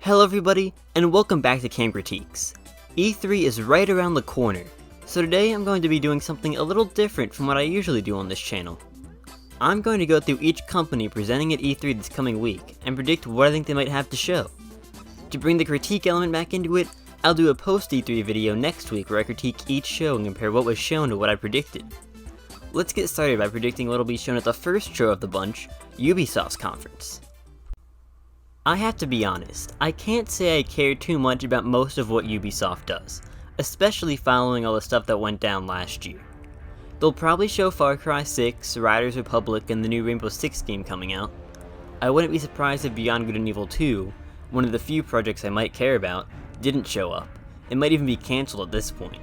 Hello everybody, and welcome back to Cam Critiques. E3 is right around the corner, so today I'm going to be doing something a little different from what I usually do on this channel. I'm going to go through each company presenting at E3 this coming week, and predict what I think they might have to show. To bring the critique element back into it, I'll do a post-E3 video next week where I critique each show and compare what was shown to what I predicted. Let's get started by predicting what will be shown at the first show of the bunch, Ubisoft's conference. I have to be honest, I can't say I care too much about most of what Ubisoft does, especially following all the stuff that went down last year. They'll probably show Far Cry 6, Riders Republic, and the new Rainbow Six game coming out. I wouldn't be surprised if Beyond Good and Evil 2, one of the few projects I might care about, didn't show up. It might even be cancelled at this point.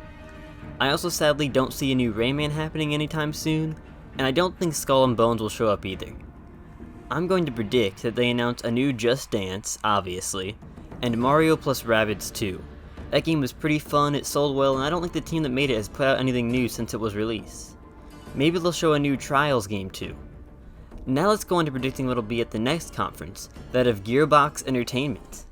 I also sadly don't see a new Rayman happening anytime soon, and I don't think Skull and Bones will show up either. I'm going to predict that they announce a new Just Dance, obviously, and Mario plus Rabbids 2. That game was pretty fun, it sold well, and I don't think the team that made it has put out anything new since it was released. Maybe they'll show a new Trials game too. Now let's go on to predicting what'll be at the next conference, that of Gearbox Entertainment.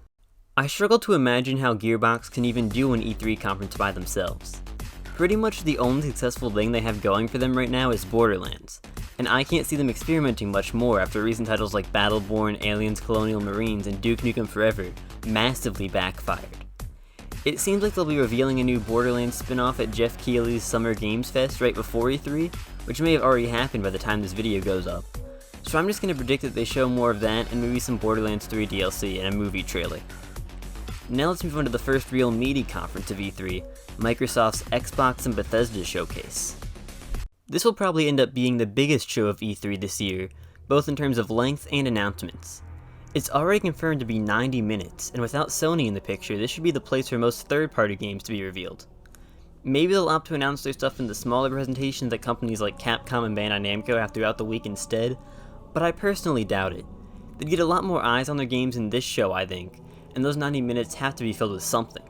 I struggle to imagine how Gearbox can even do an E3 conference by themselves. Pretty much the only successful thing they have going for them right now is Borderlands, and I can't see them experimenting much more after recent titles like Battleborn, Aliens Colonial Marines, and Duke Nukem Forever massively backfired. It seems like they'll be revealing a new Borderlands spin-off at Jeff Keighley's Summer Games Fest right before E3, which may have already happened by the time this video goes up. So I'm just going to predict that they show more of that and maybe some Borderlands 3 DLC and a movie trailer. Now let's move on to the first real meaty conference of E3, Microsoft's Xbox and Bethesda showcase. This will probably end up being the biggest show of E3 this year, both in terms of length and announcements. It's already confirmed to be 90 minutes, and without Sony in the picture, this should be the place for most third-party games to be revealed. Maybe they'll opt to announce their stuff in the smaller presentations that companies like Capcom and Bandai Namco have throughout the week instead, but I personally doubt it. They'd get a lot more eyes on their games in this show, I think, and those 90 minutes have to be filled with something.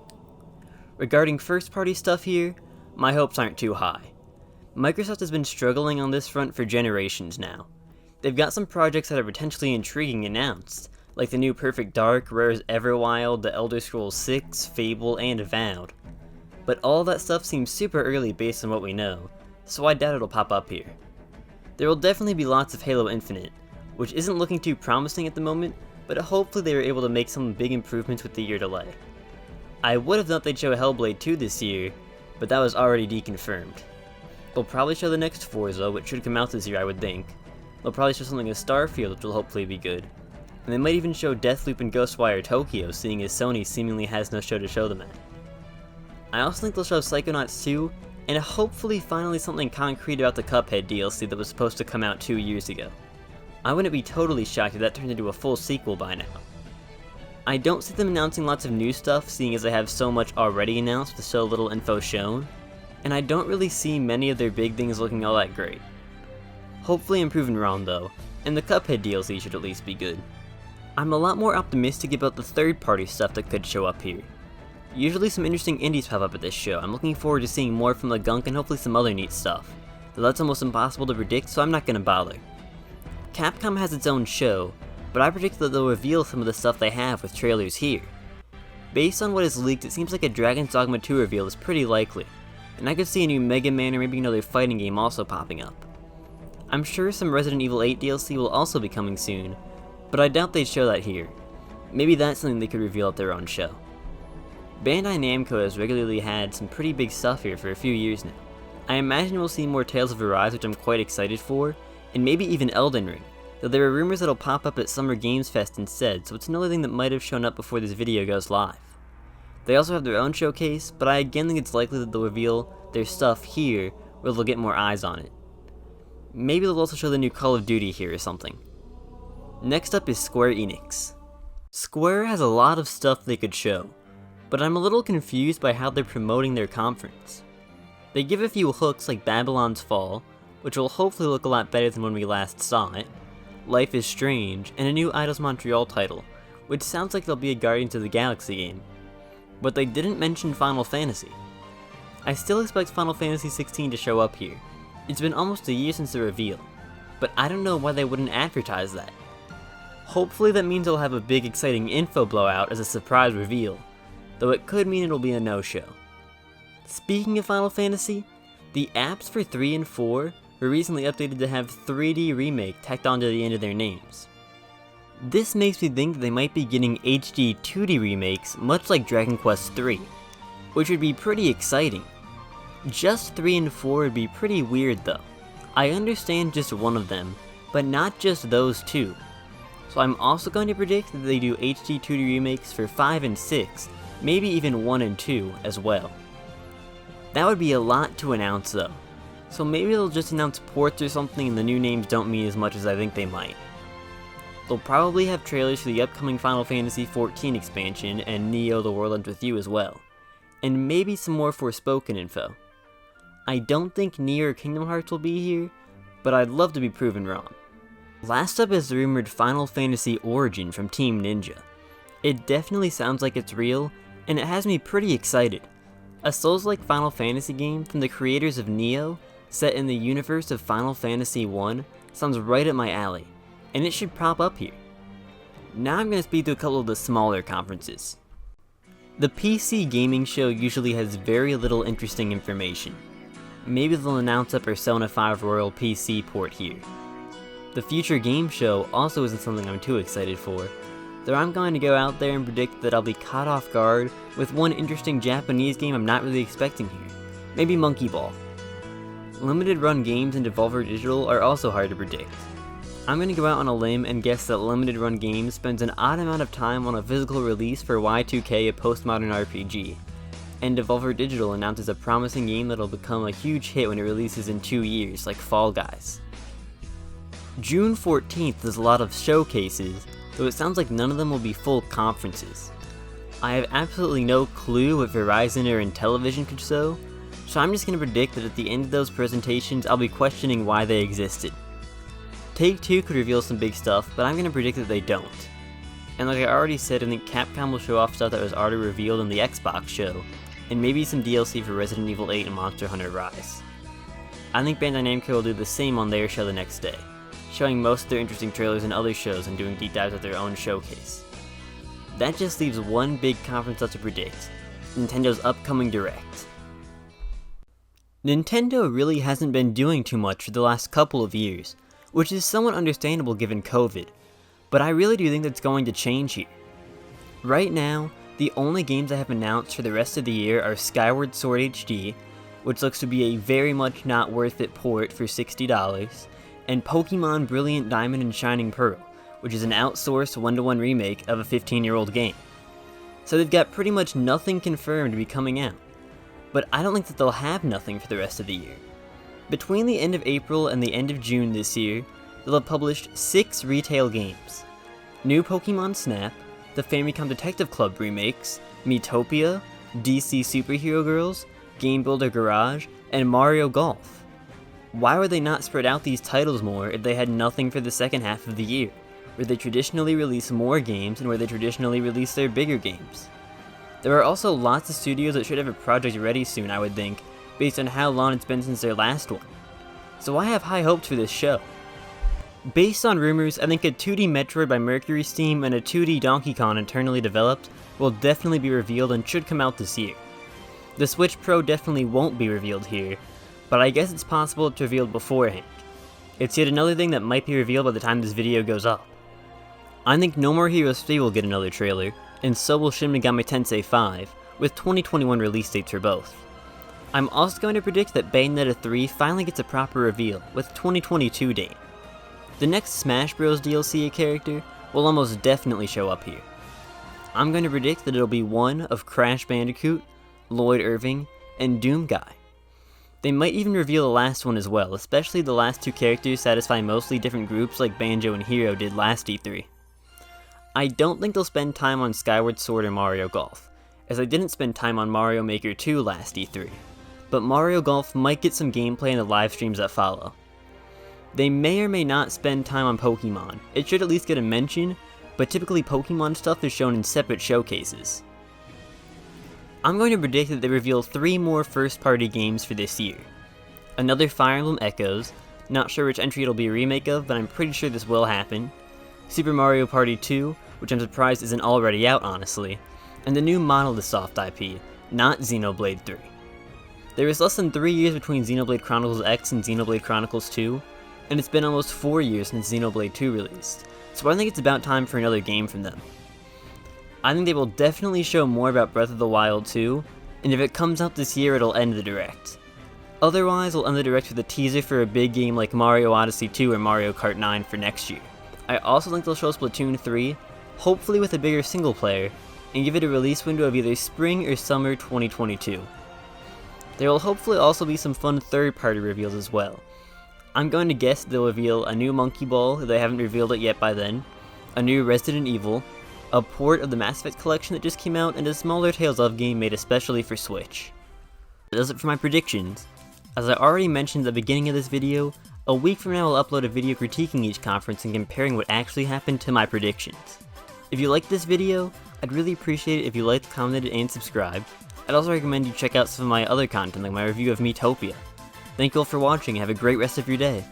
Regarding first-party stuff here, my hopes aren't too high. Microsoft has been struggling on this front for generations now. They've got some projects that are potentially intriguing announced, like the new Perfect Dark, Rare's Everwild, The Elder Scrolls 6, Fable, and Avowed. But all that stuff seems super early based on what we know, so I doubt it'll pop up here. There will definitely be lots of Halo Infinite, which isn't looking too promising at the moment, but hopefully they were able to make some big improvements with the year delay. I would have thought they'd show Hellblade 2 this year, but that was already deconfirmed. They'll probably show the next Forza, which should come out this year I would think. They'll probably show something as Starfield, which will hopefully be good. And they might even show Deathloop and Ghostwire Tokyo, seeing as Sony seemingly has no show to show them at. I also think they'll show Psychonauts 2, and hopefully finally something concrete about the Cuphead DLC that was supposed to come out 2 years ago. I wouldn't be totally shocked if that turned into a full sequel by now. I don't see them announcing lots of new stuff, seeing as they have so much already announced with so little info shown, and I don't really see many of their big things looking all that great. Hopefully I'm proven wrong though, and the Cuphead DLC should at least be good. I'm a lot more optimistic about the third-party stuff that could show up here. Usually some interesting indies pop up at this show. I'm looking forward to seeing more from the Gunk and hopefully some other neat stuff, though that's almost impossible to predict, so I'm not gonna bother. Capcom has its own show, but I predict that they'll reveal some of the stuff they have with trailers here. Based on what is leaked, it seems like a Dragon's Dogma 2 reveal is pretty likely, and I could see a new Mega Man or maybe another fighting game also popping up. I'm sure some Resident Evil 8 DLC will also be coming soon, but I doubt they'd show that here. Maybe that's something they could reveal at their own show. Bandai Namco has regularly had some pretty big stuff here for a few years now. I imagine we'll see more Tales of Arise, which I'm quite excited for, and maybe even Elden Ring, though there are rumors that'll pop up at Summer Games Fest instead, so it's another thing that might have shown up before this video goes live. They also have their own showcase, but I again think it's likely that they'll reveal their stuff here, where they'll get more eyes on it. Maybe they'll also show the new Call of Duty here or something. Next up is Square Enix. Square has a lot of stuff they could show, but I'm a little confused by how they're promoting their conference. They give a few hooks like Babylon's Fall, which will hopefully look a lot better than when we last saw it, Life is Strange, and a new Eidos Montreal title, which sounds like they'll be a Guardians of the Galaxy game. But they didn't mention Final Fantasy. I still expect Final Fantasy 16 to show up here. It's been almost a year since the reveal, but I don't know why they wouldn't advertise that. Hopefully that means it'll have a big exciting info blowout as a surprise reveal, though it could mean it'll be a no-show. Speaking of Final Fantasy, the apps for 3 and 4 were recently updated to have 3D Remake tacked onto the end of their names. This makes me think that they might be getting HD 2D remakes much like Dragon Quest III, which would be pretty exciting. Just 3 and 4 would be pretty weird though. I understand just one of them, but not just those two. So I'm also going to predict that they do HD 2D remakes for 5 and 6, maybe even 1 and 2 as well. That would be a lot to announce though, so maybe they'll just announce ports or something and the new names don't mean as much as I think they might. They'll probably have trailers for the upcoming Final Fantasy XIV expansion and Neo The World Ends With You as well, and maybe some more Forspoken info. I don't think Neo or Kingdom Hearts will be here, but I'd love to be proven wrong. Last up is the rumored Final Fantasy Origin from Team Ninja. It definitely sounds like it's real, and it has me pretty excited. A Souls-like Final Fantasy game from the creators of Neo, set in the universe of Final Fantasy I, sounds right up my alley, and it should pop up here. Now I'm going to speak to a couple of the smaller conferences. The PC gaming show usually has very little interesting information. Maybe they'll announce a Persona 5 Royal PC port here. The Future Game Show also isn't something I'm too excited for, though I'm going to go out there and predict that I'll be caught off guard with one interesting Japanese game I'm not really expecting here. Maybe Monkey Ball. Limited run games in Devolver Digital are also hard to predict. I'm going to go out on a limb and guess that Limited Run Games spends an odd amount of time on a physical release for Y2K, a postmodern RPG, and Devolver Digital announces a promising game that'll become a huge hit when it releases in 2 years, like Fall Guys. June 14th is a lot of showcases, though it sounds like none of them will be full conferences. I have absolutely no clue what Verizon or Intellivision could show, so I'm just going to predict that at the end of those presentations I'll be questioning why they existed. Take-Two could reveal some big stuff, but I'm going to predict that they don't. And like I already said, I think Capcom will show off stuff that was already revealed in the Xbox show, and maybe some DLC for Resident Evil 8 and Monster Hunter Rise. I think Bandai Namco will do the same on their show the next day, showing most of their interesting trailers in other shows and doing deep dives at their own showcase. That just leaves one big conference left to predict, Nintendo's upcoming Direct. Nintendo really hasn't been doing too much for the last couple of years, which is somewhat understandable given COVID, but I really do think that's going to change here. Right now, the only games I have announced for the rest of the year are Skyward Sword HD, which looks to be a very much not worth it port for $60, and Pokemon Brilliant Diamond and Shining Pearl, which is an outsourced 1-to-1 remake of a 15-year-old game. So they've got pretty much nothing confirmed to be coming out, but I don't think that they'll have nothing for the rest of the year. Between the end of April and the end of June this year, they'll have published 6 retail games. New Pokemon Snap, the Famicom Detective Club remakes, Miitopia, DC Superhero Girls, Game Builder Garage, and Mario Golf. Why would they not spread out these titles more if they had nothing for the second half of the year, where they traditionally release more games and where they traditionally release their bigger games? There are also lots of studios that should have a project ready soon, I would think, based on how long it's been since their last one. So I have high hopes for this show. Based on rumors, I think a 2D Metroid by Mercury Steam and a 2D Donkey Kong internally developed will definitely be revealed and should come out this year. The Switch Pro definitely won't be revealed here, but I guess it's possible it's revealed beforehand. It's yet another thing that might be revealed by the time this video goes up. I think No More Heroes 3 will get another trailer, and so will Shin Megami Tensei 5, with 2021 release dates for both. I'm also going to predict that Bayonetta 3 finally gets a proper reveal, with 2022 date. The next Smash Bros. DLC character will almost definitely show up here. I'm going to predict that it'll be one of Crash Bandicoot, Lloyd Irving, and Doom Guy. They might even reveal the last one as well, especially the last 2 characters satisfy mostly different groups like Banjo and Hero did last E3. I don't think they'll spend time on Skyward Sword or Mario Golf, as they didn't spend time on Mario Maker 2 last E3, but Mario Golf might get some gameplay in the live streams that follow. They may or may not spend time on Pokemon. It should at least get a mention, but typically Pokemon stuff is shown in separate showcases. I'm going to predict that they reveal 3 more first-party games for this year. Another Fire Emblem Echoes, not sure which entry it'll be a remake of, but I'm pretty sure this will happen. Super Mario Party 2, which I'm surprised isn't already out honestly, and the new Monolith IP, not Xenoblade 3. There is less than 3 years between Xenoblade Chronicles X and Xenoblade Chronicles 2, and it's been almost 4 years since Xenoblade 2 released, so I think it's about time for another game from them. I think they will definitely show more about Breath of the Wild 2, and if it comes out this year it'll end the Direct. Otherwise, we'll end the Direct with a teaser for a big game like Mario Odyssey 2 or Mario Kart 9 for next year. I also think they'll show Splatoon 3, hopefully with a bigger single player, and give it a release window of either spring or summer 2022. There will hopefully also be some fun third-party reveals as well. I'm going to guess they'll reveal a new Monkey Ball if they haven't revealed it yet by then, a new Resident Evil, a port of the Mass Effect collection that just came out, and a smaller Tales of game made especially for Switch. That does it for my predictions. As I already mentioned at the beginning of this video, a week from now I'll upload a video critiquing each conference and comparing what actually happened to my predictions. If you liked this video, I'd really appreciate it if you liked, commented, and subscribed. I'd also recommend you check out some of my other content like my review of Miitopia. Thank you all for watching and have a great rest of your day.